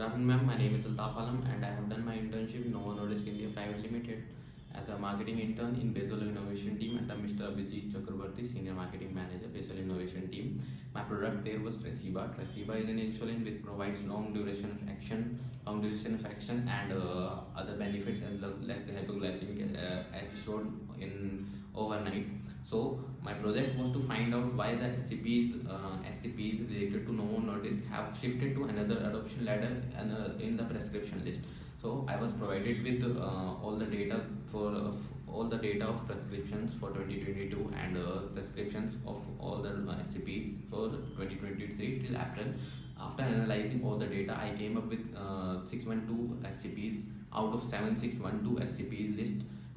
afternoon, ma'am. My name is Altaf Alam, and I have done my internship in Novo Nordisk India Private Limited as a marketing intern in Basel Innovation Team under Mr. Abhijit Chakrabarti, Senior Marketing Manager, Basel Innovation Team. My product there was Tresiba. Tresiba is an insulin which provides long duration of action, and other benefits as less the hypoglycemic episode in overnight. So my project was to find out why the SCPs related to Novo Nordisk have shifted to another adoption ladder and in the prescription list. So I was provided with all the data all the data of prescriptions for 2022 and prescriptions of all the SCPs for 2023 till April. After analyzing all the data, I came up with 612 SCPs out of 7612 SCPs list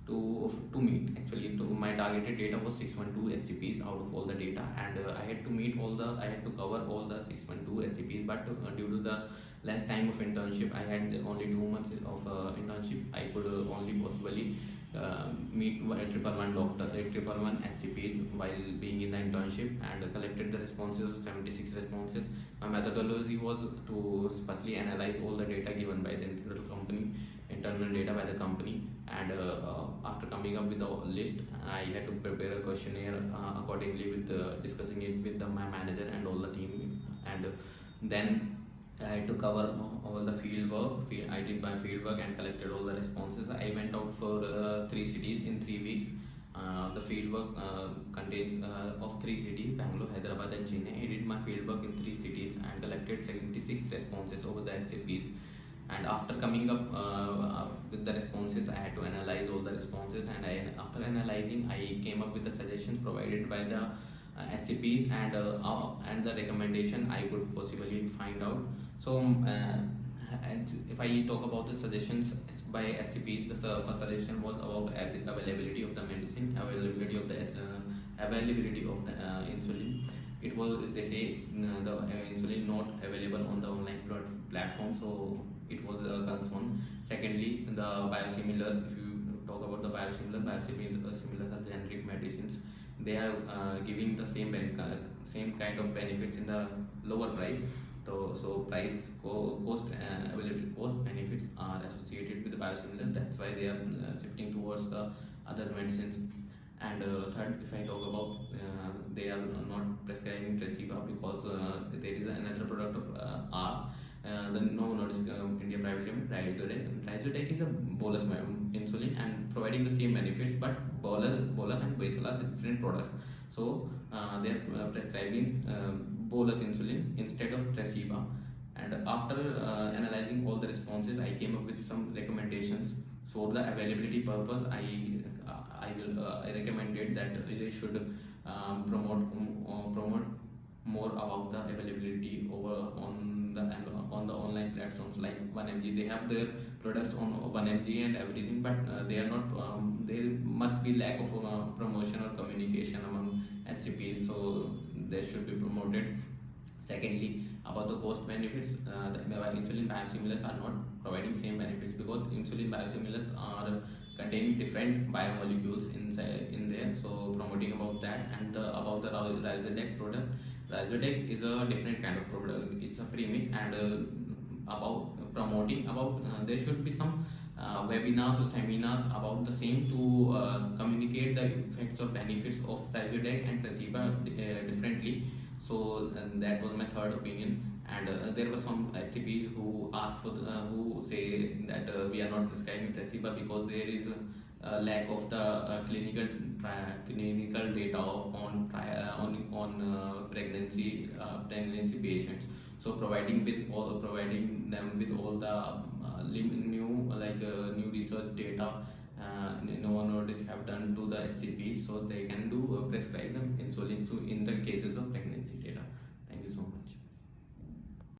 to meet. Actually, my targeted data was 612 SCPs out of all the data, and I had to cover all the 612 SCPs, but due to the less time of internship, I had only 2 months of internship. I could only possibly meet 111 SCPs while being in the internship, and collected the responses, 76 responses. My methodology was to firstly analyze all the data given by the internal data by the company, and after coming up with the list, I had to prepare a questionnaire accordingly with discussing it with my manager and all the team, and then I had to cover all the field work. I did my field work and collected all the responses. I went out for 3 cities in 3 weeks. The field work contains of 3 cities: Bangalore, Hyderabad, and Chennai. I did my field work in 3 cities and collected 76 responses over the HCPs. And after coming up with the responses, I had to analyze all the responses, and after analyzing, I came up with the suggestions provided by the HCPs, and the recommendation I could possibly find out. So and if I talk about the suggestions by SCPs, the first suggestion was about availability of the medicine, availability of the insulin. It was, they say, the insulin not available on the online platform, so it was a concern. Secondly, the biosimilars. If you talk about the biosimilars are generic medicines. They are giving the same kind of benefits in the lower price. So price cost availability cost benefits are associated with the biosimilars. That's why they are shifting towards the other medicines. And third, if I talk about, they are not prescribing Tresiba because there is another product of the Novo Nordisk India Private Limited, Ryzodeg. Ryzodeg is a bolus insulin and providing the same benefits, but bolus and basal are the different products. So they are prescribing bolus insulin instead of Tresiba. And after analyzing all the responses, I came up with some recommendations. For the availability purpose, I recommended that they should promote more about the availability on the online platforms like 1mg. They have their products on 1mg and everything, but they are not. There must be lack of promotion or communication among SCPs, so they should be promoted. Secondly, about the cost benefits, the insulin biosimilars are not providing same benefits because insulin biosimilars are containing different biomolecules in there. So promoting about that, and about the Ryzodeg product. Ryzodeg is a different kind of product. It's a premix, and about promoting about there should be some webinars or seminars about the same to communicate the effects or benefits of Ryzodeg and Tresiba differently. So that was my third opinion. And there were some HCPs who asked for who say that we are not prescribing Tresiba because there is a lack of the clinical data on pregnancy patients. So providing them with all the new research data Novo Nordisk have done to the HCPs, so they can prescribe them insulin in the cases of pregnancy data. Thank you so much.